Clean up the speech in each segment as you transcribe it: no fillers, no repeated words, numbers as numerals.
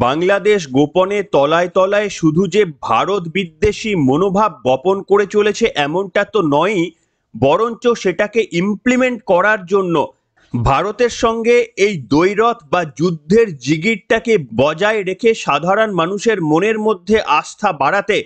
বাংলাদেশ গোপনে তলায় তলায় শুধু যে ভারত বিদ্বেষী মনোভাব বপন করে চলেছে এমনটা তো নয়ই, বরঞ্চ সেটাকে ইমপ্লিমেন্ট করার জন্য ভারতের সঙ্গে এই দ্বৈরথ বা যুদ্ধের জিগিরটাকে বজায় রেখে সাধারণ মানুষের মনের মধ্যে আস্থা বাড়াতে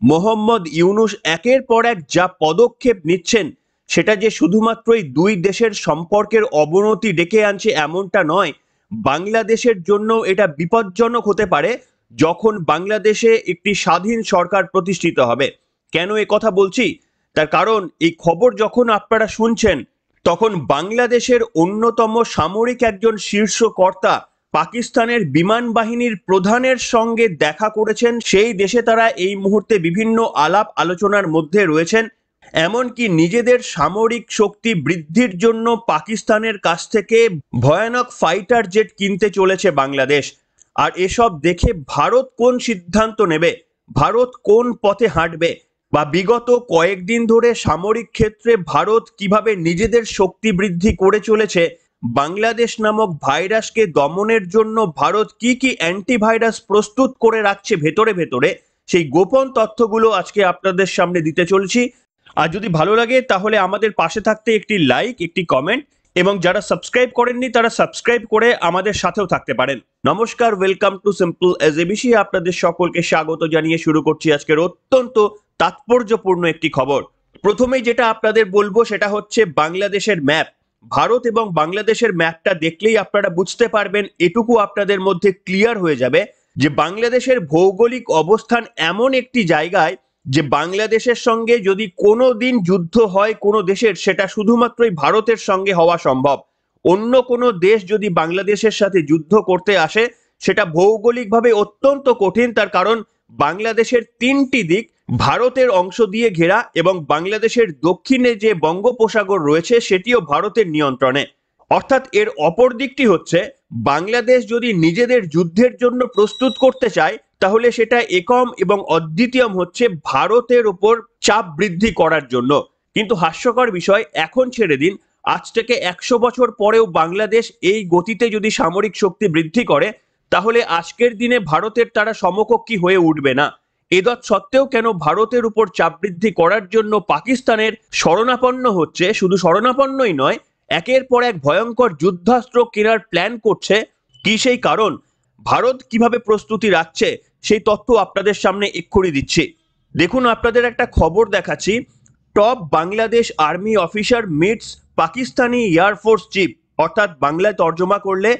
মোহাম্মদ ইউনূস একের পর এক যা পদক্ষেপ নিচ্ছেন, সেটা যে শুধুমাত্রই দুই দেশের সম্পর্কের অবনতি ডেকে আনছে এমনটা নয়, বাংলাদেশের জন্য এটা বিপজ্জনক হতে পারে যখন বাংলাদেশে একটি স্বাধীন সরকার প্রতিষ্ঠিত হবে। কেন এ কথা বলছি? তার কারণ এই খবর যখন আপনারা শুনছেন তখন বাংলাদেশের অন্যতম সামরিক একজন শীর্ষ কর্তা পাকিস্তানের বিমান বাহিনীর প্রধানের সঙ্গে দেখা করেছেন। সেই দেশে তারা এই মুহূর্তে বিভিন্ন আলাপ আলোচনার মধ্যে রয়েছেন। এমনকি নিজেদের সামরিক শক্তি বৃদ্ধির জন্য পাকিস্তানের কাছ থেকে ভয়ানক ফাইটার জেট কিনতে চলেছে বাংলাদেশ। আর এসব দেখে ভারত কোন সিদ্ধান্ত নেবে, ভারত কোন পথে হাঁটবে, বা বিগত কয়েকদিন ধরে সামরিক ক্ষেত্রে ভারত কিভাবে নিজেদের শক্তি বৃদ্ধি করে চলেছে, বাংলাদেশ নামক ভাইরাসকে দমনের জন্য ভারত কি কি অ্যান্টিভাইরাস প্রস্তুত করে রাখছে ভেতরে ভেতরে, সেই গোপন তথ্যগুলো আজকে আপনাদের সামনে দিতে চলছি। আর যদি ভালো লাগে তাহলে আমাদের পাশে থাকতে একটি লাইক, একটি কমেন্ট, এবং যারা সাবস্ক্রাইব করেননি তারা সাবস্ক্রাইব করে আমাদের সাথেও থাকতে পারেন। নমস্কার, ওয়েলকাম টু সিম্পল এজএবিসি। আপনাদের সকলকে স্বাগত জানিয়ে শুরু করছি আজকের অত্যন্ত তাৎপর্যপূর্ণ একটি খবর। প্রথমেই যেটা আপনাদের বলবো সেটা হচ্ছে বাংলাদেশের ম্যাপ। ভারত এবং বাংলাদেশের ম্যাপটা দেখলেই আপনারা বুঝতে পারবেন, এটুকু আপনাদের মধ্যে ক্লিয়ার হয়ে যাবে যে বাংলাদেশের ভৌগোলিক অবস্থান এমন একটি জায়গায় যে বাংলাদেশের সঙ্গে যদি কোনো দিন যুদ্ধ হয় কোনো দেশের, সেটা শুধুমাত্রই ভারতের সঙ্গে হওয়া সম্ভব। অন্য কোনো দেশ যদি বাংলাদেশের সাথে যুদ্ধ করতে আসে সেটা ভৌগোলিকভাবে অত্যন্ত কঠিন। তার কারণ বাংলাদেশের তিনটি দিক ভারতের অংশ দিয়ে ঘেরা, এবং বাংলাদেশের দক্ষিণে যে বঙ্গোপসাগর রয়েছে সেটিও ভারতের নিয়ন্ত্রণে। অর্থাৎ এর অপর দিকটি হচ্ছে, বাংলাদেশ যদি নিজেদের যুদ্ধের জন্য প্রস্তুত করতে চায় তাহলে সেটা একম এবং অদ্বিতীয়ম হচ্ছে ভারতের উপর চাপ বৃদ্ধি করার জন্য। কিন্তু হাস্যকর বিষয়, এখন ছেড়ে দিন, আজ থেকে 100 বছর পরেও বাংলাদেশ এই গতিতে যদি সামরিক শক্তি বৃদ্ধি করে তাহলে আজকের দিনে ভারতের তারা সমকক্ষী হয়ে উঠবে না। এদৎ সত্ত্বেও কেন ভারতের উপর চাপ বৃদ্ধি করার জন্য পাকিস্তানের শরণাপন্ন হচ্ছে, শুধু শরণাপন্নই নয়, একের পর এক ভয়ঙ্কর যুদ্ধাস্ত্র কেনার প্ল্যান করছে, কি সেই কারণ? ভারত কিভাবে প্রস্তুতি রাখছে সেই তথ্য আপনাদের সামনে এক্ষুনি দিচ্ছি। দেখুন, আপনাদের একটা খবর দেখাচ্ছি। Top Bangladesh army officer meets Pakistani air force chief, অর্থাৎ বাংলায় তর্জমা করলে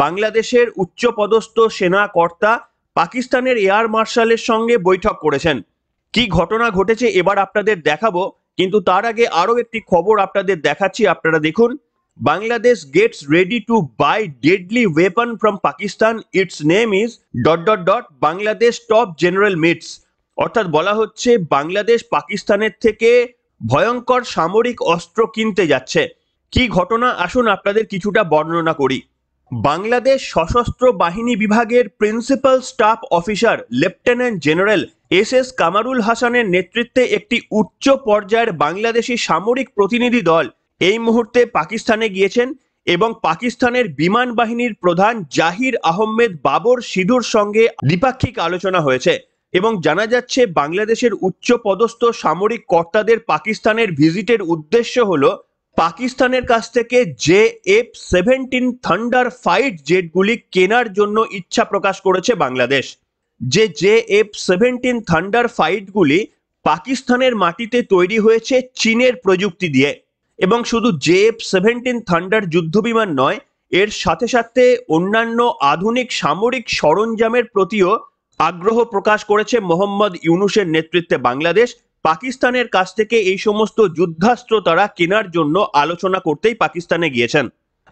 বাংলাদেশের উচ্চপদস্থ সেনা কর্তা পাকিস্তানের এয়ার মার্শালের সঙ্গে বৈঠক করেছেন। কি ঘটনা ঘটেছে এবার আপনাদের দেখাবো, কিন্তু তার আগে আরো একটি খবর আপনাদের দেখাচ্ছি, আপনারা দেখুন। Bangladesh gets ready to buy deadly weapon from Pakistan, it's name is dot dot dot Bangladesh top general meets. অর্থাৎ বলা হচ্ছে বাংলাদেশ পাকিস্তানের থেকে ভয়ঙ্কর সামরিক অস্ত্র কিনতে যাচ্ছে। কি ঘটনা, আসুন আপনাদের কিছুটা বর্ণনা করি। বাংলাদেশ সশস্ত্র বাহিনী বিভাগের principal staff officer lieutenant general S Kamrul হাসানের নেতৃত্বে একটি উচ্চ পর্যায়ের বাংলাদেশি সামরিক প্রতিনিধি দল এই মুহূর্তে পাকিস্তানে গিয়েছেন, এবং পাকিস্তানের বিমান বাহিনীর প্রধান জাহির আহমেদ বাবর সিধুর সঙ্গে দ্বিপাক্ষিক আলোচনা হয়েছে। এবং জানা যাচ্ছে বাংলাদেশের উচ্চ পদস্থ সামরিক কর্তাদের পাকিস্তানের ভিজিটের উদ্দেশ্য হলো পাকিস্তানের কাছ থেকে JF-17 থান্ডার ফাইট জেটগুলি কেনার জন্য ইচ্ছা প্রকাশ করেছে বাংলাদেশ। যে JF-17 থান্ডার ফাইটগুলি পাকিস্তানের মাটিতে তৈরি হয়েছে চীনের প্রযুক্তি দিয়ে। এবং শুধু JF-17 থান্ডার যুদ্ধবিমান নয়, এর সাথে সাথে অন্যান্য আধুনিক সামরিক সরঞ্জামের প্রতিও আগ্রহ প্রকাশ করেছে মোহাম্মদ ইউনূসের নেতৃত্বে বাংলাদেশ। পাকিস্তানের কাছ থেকে এই সমস্ত যুদ্ধাস্ত্র তারা কেনার জন্য আলোচনা করতেই পাকিস্তানে গিয়েছেন।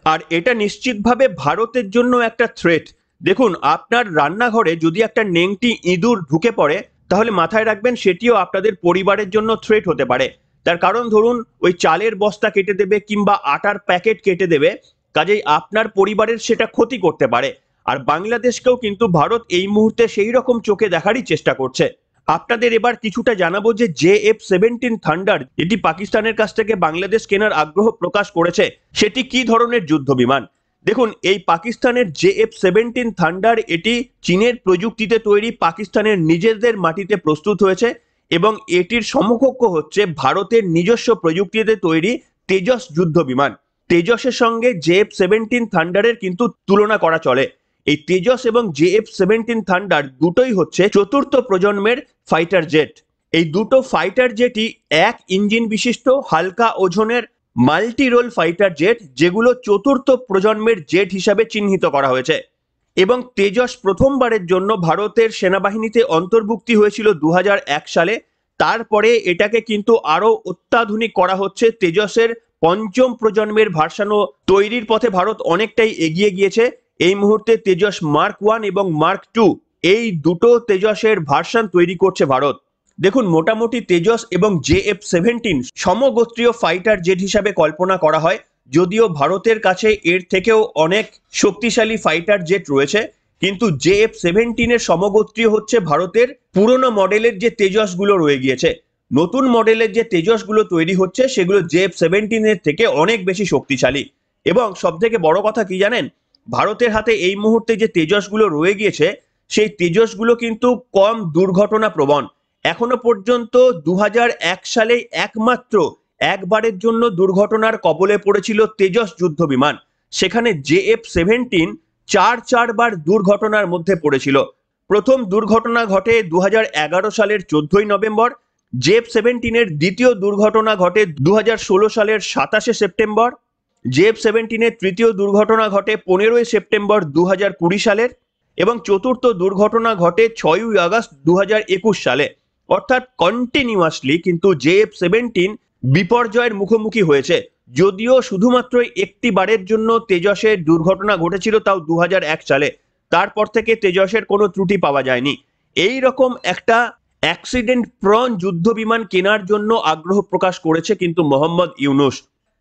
আর এটা নিশ্চিতভাবে ভারতের জন্য একটা থ্রেট। দেখুন, আপনার রান্নাঘরে যদি একটা নেংটি ইঁদুর ঢুকে পড়ে তাহলে মাথায় রাখবেন সেটিও আপনাদের পরিবারের জন্য থ্রেট হতে পারে। তার কারণ ধরুন ওই চালের বস্তা কেটে দেবে কিংবা আটার প্যাকেট কেটে দেবে, কাজেই আপনার পরিবারের সেটা ক্ষতি করতে পারে। আর বাংলাদেশকেও কিন্তু ভারত এই মুহূর্তে সেই রকম চোখে দেখারই চেষ্টা করছে। আপনাদের এবার কিছুটা জানাবো যে JF-17 থান্ডার যেটি পাকিস্তানের কাছ থেকে বাংলাদেশ কেনার আগ্রহ প্রকাশ করেছে সেটি কি ধরনের যুদ্ধ বিমান। দেখুন, এই পাকিস্তানের JF-17 থান্ডার এটি চীনের প্রযুক্তিতে তৈরি, পাকিস্তানের নিজেদের মাটিতে প্রস্তুত হয়েছে এবং এটির সমকক্ষ হচ্ছে ভারতের নিজস্ব প্রযুক্তিতে তৈরি তেজস যুদ্ধ বিমান। তেজসের সঙ্গে JF-17 থান্ডারের কিন্তু তুলনা করা চলে। এই তেজস এবং JF-17 থান্ডার দুটোই হচ্ছে চতুর্থ প্রজন্মের ফাইটার জেট। এই দুটো ফাইটার জেটই এক ইঞ্জিন বিশিষ্ট হালকা ওজনের মাল্টি রোল ফাইটার জেট, যেগুলো চতুর্থ প্রজন্মের জেট হিসাবে চিহ্নিত করা হয়েছে। এবং তেজস প্রথমবারের জন্য ভারতের সেনাবাহিনীতে অন্তর্ভুক্তি হয়েছিল 2001 সালে। তারপরে এটাকে কিন্তু আরো অত্যাধুনিক করা হচ্ছে। তেজসের পঞ্চম প্রজন্মের ভার্সানও তৈরির পথে ভারত অনেকটাই এগিয়ে গিয়েছে। এই মুহূর্তে তেজস মার্ক 1 এবং মার্ক 2 এই দুটো তেজসের ভার্সান তৈরি করছে ভারত। দেখুন, মোটামুটি তেজস এবং JF-17 সমগোত্রীয় ফাইটার জেট হিসাবে কল্পনা করা হয়, যদিও ভারতের কাছে এর থেকেও অনেক শক্তিশালী ফাইটার জেট রয়েছে। কিন্তু JF-17 এর সমগোত্রীয় হচ্ছে ভারতের পুরনো মডেলের যে তেজসগুলো রয়ে গিয়েছে। নতুন মডেলের যে তেজসগুলো তৈরি হচ্ছে সেগুলো JF-17 এর থেকে অনেক বেশি শক্তিশালী। এবং সব থেকে বড় কথা কি জানেন, ভারতের হাতে এই মুহূর্তে যে তেজসগুলো রয়ে গিয়েছে সেই তেজসগুলো কিন্তু কম দুর্ঘটনা প্রবণ। এখনো পর্যন্ত 2001 সালে একমাত্র একবারের জন্য দুর্ঘটনার কবলে পড়েছিল তেজস যুদ্ধ বিমান। সেখানে JF-17 চারবার দুর্ঘটনার মধ্যে পড়েছিল। প্রথম দুর্ঘটনা ঘটে 2011 সালের 14ই নভেম্বর। JF-17 এর দ্বিতীয় দুর্ঘটনা ঘটে 2016 সালের 27শে সেপ্টেম্বর। JF-17 এর তৃতীয় দুর্ঘটনা ঘটে 15ই সেপ্টেম্বর 2020 সালের এবং চতুর্থ দুর্ঘটনা ঘটে 6ই আগস্ট 2021 সালে। অর্থাৎ কন্টিনিউয়াসলি কিন্তু JF-17 বিপর্যয়ের মুখোমুখি হয়েছে। যদিও শুধুমাত্র একটি বারের জন্য তেজসের দুর্ঘটনা ঘটেছিল, তাও 2001 সালে। তারপর থেকে তেজসের কোনো ত্রুটি পাওয়া যায়নি। এই রকম একটা অ্যাক্সিডেন্ট প্রন যুদ্ধ বিমান কেনার জন্য আগ্রহ প্রকাশ করেছে কিন্তু মোহাম্মদ ইউনূস।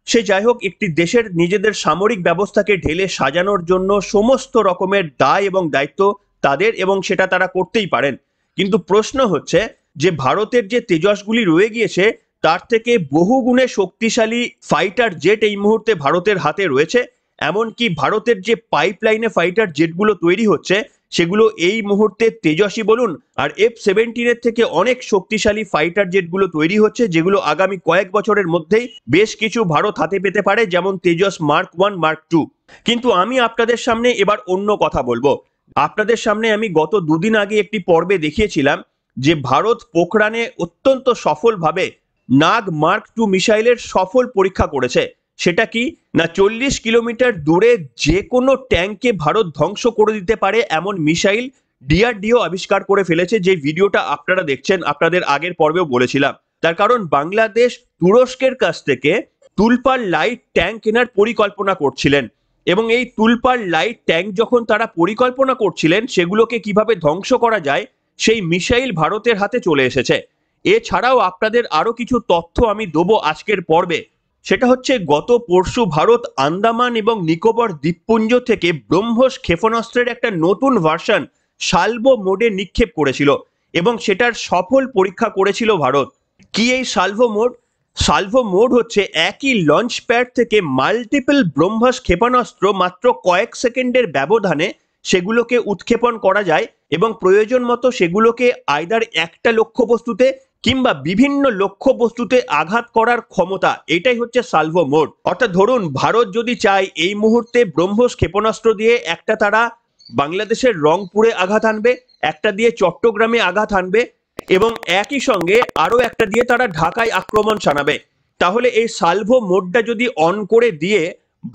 সে যাই হোক, একটি দেশের নিজেদের সামরিক ব্যবস্থাকে ঢেলে সাজানোর জন্য সমস্ত রকমের দায় এবং দায়িত্ব তাদের, এবং সেটা তারা করতেই পারেন। কিন্তু প্রশ্ন হচ্ছে যে ভারতের যে তেজসগুলি রয়ে গিয়েছে তার থেকে বহুগুণে শক্তিশালী ফাইটার জেট এই মুহূর্তে ভারতের হাতে রয়েছে। এমনকি ভারতের যে পাইপলাইনে ফাইটার জেটগুলো তৈরি হচ্ছে সেগুলো এই মুহূর্তে তেজসই বলুন আর F-17 এর থেকে অনেক শক্তিশালী ফাইটার জেটগুলো তৈরি হচ্ছে, যেগুলো আগামী কয়েক বছরের মধ্যেই বেশ কিছু ভারত হাতে পেতে পারে, যেমন তেজস মার্ক 1, মার্ক 2। কিন্তু আমি আপনাদের সামনে এবার অন্য কথা বলবো। আপনাদের সামনে আমি গত দুদিন আগে একটি পর্বে দেখিয়েছিলাম যে ভারত পোখরানে অত্যন্ত সফলভাবে নাগ মার্ক 2 মিসাইলের সফল পরীক্ষা করেছে। সেটা কি না, 40 কিলোমিটার দূরে যে কোনো ট্যাঙ্কে ভারত ধ্বংস করে দিতে পারে এমন মিসাইল DRDO আবিষ্কার করে ফেলেছে। যে ভিডিওটা আপনারা দেখছেন, আপনাদের আগের পর্বেও বলেছিলাম। তার কারণ বাংলাদেশ তুরস্কের কাছ থেকে তুলপার লাইট ট্যাঙ্ক কেনার পরিকল্পনা করছিলেন এবং এই তুলপার লাইট ট্যাঙ্ক যখন তারা পরিকল্পনা করছিলেন সেগুলোকে কিভাবে ধ্বংস করা যায় সেই মিসাইল ভারতের হাতে চলে এসেছে। এছাড়াও আপনাদের আরো কিছু তথ্য আমি দেবো আজকের পর্বে। সেটা হচ্ছে গত পরশু ভারত আন্দামান এবং নিকোবর দ্বীপপুঞ্জ থেকে ব্রহ্মস ক্ষেপণাস্ত্রের একটা নতুন ভার্সন সালভো মোডে নিক্ষেপ করেছিল এবং সেটার সফল পরীক্ষা করেছিল ভারত। কি এই সালভো মোড? সালভো মোড হচ্ছে একই লঞ্চ প্যাড থেকে মাল্টিপল ব্রহ্মস ক্ষেপণাস্ত্র মাত্র কয়েক সেকেন্ডের ব্যবধানে সেগুলোকে উৎক্ষেপণ করা যায় এবং প্রয়োজন মতো সেগুলোকে আইদার একটা লক্ষ্যবস্তুতে কিংবা বিভিন্ন লক্ষ্যবস্তুতে আঘাত করার ক্ষমতা। এটাই হচ্ছে সালভো মোড। অর্থাৎ ধরুন ভারত যদি চায় এই মুহূর্তে ব্রহ্মস ক্ষেপণাস্ত্র দিয়ে একটা তারা বাংলাদেশের রংপুরে আঘাত আনবে, একটা দিয়ে চট্টগ্রামে আঘাত আনবে এবং একই সঙ্গে আরো একটা দিয়ে তারা ঢাকায় আক্রমণ শানাবে, তাহলে এই সালভো মোডটা যদি অন করে দিয়ে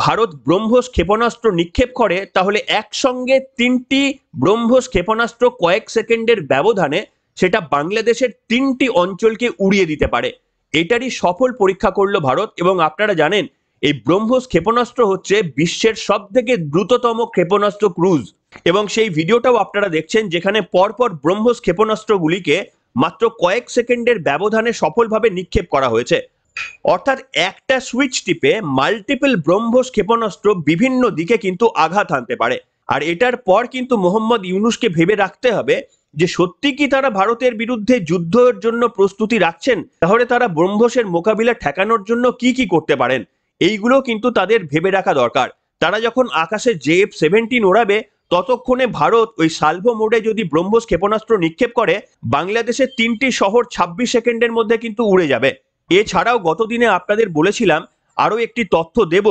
ভারত ব্রহ্মস ক্ষেপণাস্ত্র নিক্ষেপ করে তাহলে একসঙ্গে 3টি ব্রহ্মস ক্ষেপণাস্ত্র কয়েক সেকেন্ডের ব্যবধানে সেটা বাংলাদেশের 3টি অঞ্চলকে উড়িয়ে দিতে পারে। এটারই সফল পরীক্ষা করলো ভারত। এবং আপনারা জানেন এই ব্রহ্মস ক্ষেপণাস্ত্র হচ্ছে বিশ্বের সবথেকে দ্রুততম ক্ষেপণাস্ত্র ক্রুজ এবং সেই ভিডিওটাও আপনারা দেখছেন যেখানে পরপর ব্রহ্মস ক্ষেপণাস্ত্রগুলিকে মাত্র কয়েক সেকেন্ডের ব্যবধানে সফলভাবে নিক্ষেপ করা হয়েছে। অর্থাৎ একটা সুইচ টিপে মাল্টিপল ব্রহ্মস ক্ষেপণাস্ত্র বিভিন্ন দিকে কিন্তু আঘাত হানতে পারে। আর এটার পর কিন্তু মোহাম্মদ ইউনূসকে ভেবে রাখতে হবে যে সত্যি কি তারা ভারতের বিরুদ্ধে যুদ্ধের জন্য প্রস্তুতি রাখছেন, তাহলে তারা ব্রহ্মসের মোকাবিলা ঠেকানোর জন্য কি কি করতে পারেন, এইগুলো কিন্তু তাদের ভেবে রাখা দরকার। তারা যখন আকাশে JF-17 ওড়াবে ততক্ষণে ভারত ওই সালভো মোডে যদি ব্রহ্মোস ক্ষেপণাস্ত্র নিক্ষেপ করে বাংলাদেশের 3টি শহর 26 সেকেন্ডের মধ্যে কিন্তু উড়ে যাবে। এছাড়াও গতদিনে আপনাদের বলেছিলাম আরো একটি তথ্য দেব,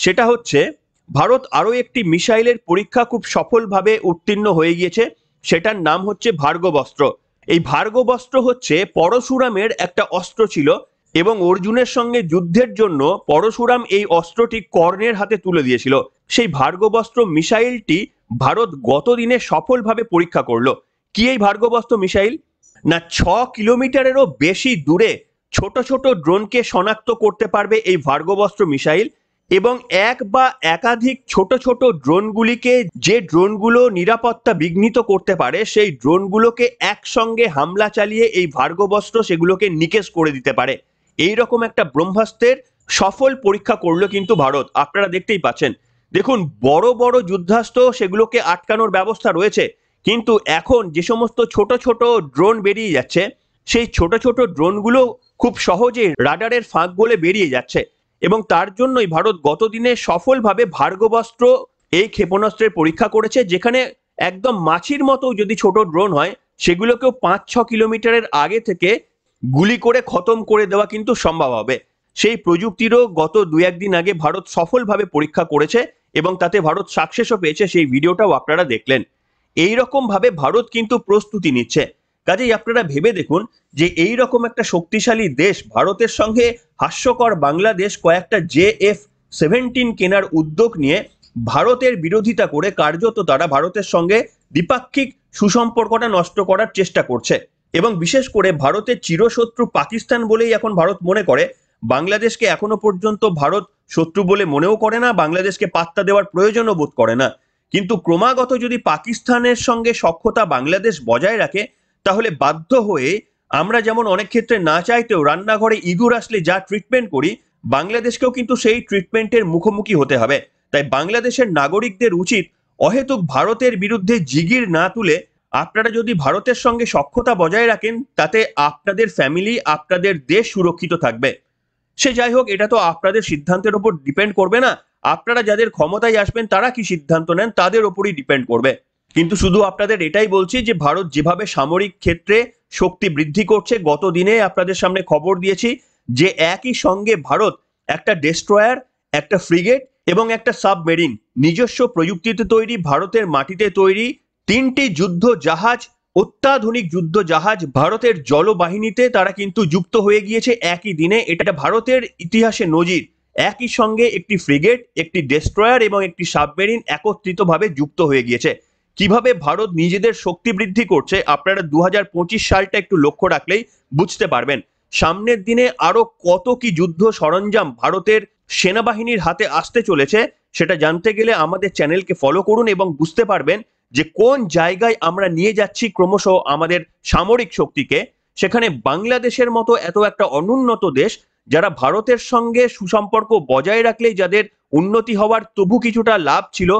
সেটা হচ্ছে ভারত আরো একটি মিসাইলের পরীক্ষা খুব সফলভাবে উত্তীর্ণ হয়ে গিয়েছে, সেটার নাম হচ্ছে ভার্গবস্ত্র। এই ভার্গবস্ত্র হচ্ছে পরশুরামের একটা অস্ত্র ছিল এবং অর্জুনের সঙ্গে যুদ্ধের জন্য পরশুরাম এই অস্ত্রটি কর্ণের হাতে তুলে দিয়েছিল। সেই ভার্গবস্ত্র মিসাইলটি ভারত গতদিনে সফলভাবে পরীক্ষা করলো। কি এই ভার্গবস্ত্র মিসাইল? না, 6 কিলোমিটারেরও বেশি দূরে ছোট ছোট ড্রোনকে শনাক্ত করতে পারবে এই ভার্গবস্ত্র মিসাইল এবং এক বা একাধিক ছোট ছোট ড্রোনগুলিকে, যে ড্রোনগুলো নিরাপত্তা বিঘ্নিত করতে পারে, সেই ড্রোনগুলোকে একসঙ্গে হামলা চালিয়ে এই ভার্গবস্ত্র সেগুলোকে নিকেশ করে দিতে পারে। এই রকম একটা ব্রহ্মাস্ত্রের সফল পরীক্ষা করলো কিন্তু ভারত, আপনারা দেখতেই পাচ্ছেন। দেখুন, বড় বড় যুদ্ধাস্ত্র সেগুলোকে আটকানোর ব্যবস্থা রয়েছে, কিন্তু এখন যে সমস্ত ছোট ছোট ড্রোন বেরিয়ে যাচ্ছে সেই ছোট ছোট ড্রোনগুলো খুব সহজে রাডারের ফাঁক গলে বেরিয়ে যাচ্ছে এবং তার জন্যই ভারত গতদিনে সফলভাবে ভার্গবস্ত্র এই ক্ষেপণাস্ত্রের পরীক্ষা করেছে, যেখানে একদম মাছির মতো যদি ছোট ড্রোন হয় সেগুলোকেও 5-6 কিলোমিটারের আগে থেকে গুলি করে খতম করে দেওয়া কিন্তু সম্ভব হবে। সেই প্রযুক্তিরও গত 2-1 দিন আগে ভারত সফলভাবে পরীক্ষা করেছে এবং তাতে ভারত সাকসেসও পেয়েছে, সেই ভিডিওটাও আপনারা দেখলেন। এই রকম ভাবে ভারত কিন্তু প্রস্তুতি নিচ্ছে। কাজেই আপনারা ভেবে দেখুন যে এই রকম একটা শক্তিশালী দেশ ভারতের সঙ্গে হাস্যকর বাংলাদেশ কয়েকটা JF-17 কেনার উদ্যোগ নিয়ে ভারতের বিরোধিতা করে কার্যত তারা ভারতের সঙ্গে দ্বিপাক্ষিক সুসম্পর্কটা নষ্ট করার চেষ্টা করছে এবং বিশেষ করে ভারতের চিরশত্রু পাকিস্তান বলেই এখন ভারত মনে করে। বাংলাদেশকে এখনো পর্যন্ত ভারত শত্রু বলে মনেও করে না, বাংলাদেশকে পাত্তা দেওয়ার প্রয়োজনও বোধ করে না। কিন্তু ক্রমাগত যদি পাকিস্তানের সঙ্গে সখ্যতা বাংলাদেশ বজায় রাখে তাহলে বাধ্য হয়ে আমরা যেমন অনেক ক্ষেত্রে না চাইতেও রান্নাঘরে ইঁদুর আসলে যা ট্রিটমেন্ট করি, বাংলাদেশকেও কিন্তু সেই ট্রিটমেন্টের মুখোমুখি হতে হবে। তাই বাংলাদেশের নাগরিকদের উচিত অহেতুক ভারতের বিরুদ্ধে জিগির না তুলে আপনারা যদি ভারতের সঙ্গে সখ্যতা বজায় রাখেন তাতে আপনাদের ফ্যামিলি, আপনাদের দেশ সুরক্ষিত থাকবে। সে যাই হোক, এটা তো আপনাদের সিদ্ধান্তের উপর ডিপেন্ড করবে না, আপনারা যাদের ক্ষমতায় আসবেন তারা কি সিদ্ধান্ত নেন তাদের উপরই ডিপেন্ড করবে। কিন্তু শুধু আপনাদের এটাই বলছি যে ভারত যেভাবে সামরিক ক্ষেত্রে শক্তি বৃদ্ধি করছে, গত দিনে আপনাদের সামনে খবর দিয়েছি যে একই সঙ্গে ভারত একটা ডেস্ট্রয়ার, একটা ফ্রিগেট এবং একটা সাবমেরিন নিজস্ব প্রযুক্তিতে তৈরি, ভারতের মাটিতে তৈরি 3টি যুদ্ধ জাহাজ, অত্যাধুনিক যুদ্ধ জাহাজ ভারতের জলবাহিনীতে তারা কিন্তু যুক্ত হয়ে গিয়েছে একই দিনে। এটা ভারতের ইতিহাসে নজির। একই সঙ্গে একটি ফ্রিগেট, একটি ডেস্ট্রয়ার এবং একটি সাবমেরিন একত্রিতভাবে যুক্ত হয়ে গিয়েছে। কিভাবে ভারত নিজেদের শক্তি বৃদ্ধি করছে আপনারা 2025 সালটা একটু লক্ষ্য রাখলেই বুঝতে পারবেন। সামনের দিনে আরো কত কি যুদ্ধ সরঞ্জাম ভারতের সেনাবাহিনীর হাতে আসতে চলেছে সেটা জানতে গেলে আমাদের চ্যানেলকে ফলো করুন এবং বুঝতে পারবেন যে কোন জায়গায় আমরা নিয়ে যাচ্ছি ক্রমশ আমাদের সামরিক শক্তিকে। সেখানে বাংলাদেশের মতো এত একটা অনুন্নত দেশ, যারা ভারতের সঙ্গে সুসম্পর্ক বজায় রাখলেই যাদের উন্নতি হওয়ার তবু কিছুটা লাভ ছিল,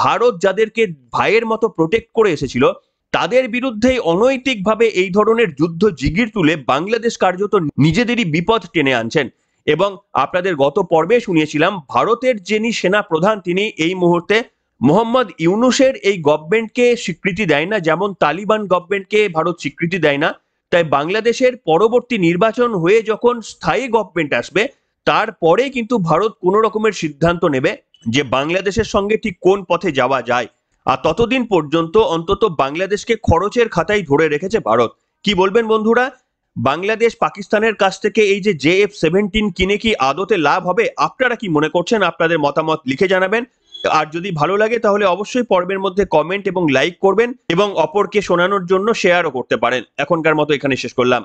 ভারত যাদেরকে ভাইয়ের মতো প্রোটেক্ট করে এসেছিল, তাদের বিরুদ্ধেই অনৈতিকভাবে এই ধরনের যুদ্ধ জিগির তুলে বাংলাদেশ কার্যত নিজেদেরই বিপদ টেনে আনছেন। এবং আপনাদের গত পর্বে শুনিয়েছিলাম ভারতের যিনি সেনা প্রধান তিনি এই মুহূর্তে মোহাম্মদ ইউনূসের এই গভর্নমেন্টকে স্বীকৃতি দেয় না, যেমন তালিবান গভর্নমেন্টকে ভারত স্বীকৃতি দেয় না। তাই বাংলাদেশের পরবর্তী নির্বাচন হয়ে যখন স্থায়ী গভর্নমেন্ট আসবে তারপরে কিন্তু ভারত কোনো রকমের সিদ্ধান্ত নেবে যে বাংলাদেশের সঙ্গে ঠিক কোন পথে যাওয়া যায়। আর ততদিন পর্যন্ত অন্তত বাংলাদেশকে খরচের খাতায় ধরে রেখেছে ভারত। কি বলবেন বন্ধুরা? বাংলাদেশ পাকিস্তানের কাছ থেকে এই যে JF-17 কিনে কি আদতে লাভ হবে? আপনারা কি মনে করছেন? আপনাদের মতামত লিখে জানাবেন। আর যদি ভালো লাগে তাহলে অবশ্যই পর্বের মধ্যে কমেন্ট এবং লাইক করবেন এবং অপরকে শোনানোর জন্য শেয়ারও করতে পারেন। এখনকার মতো এখানে শেষ করলাম।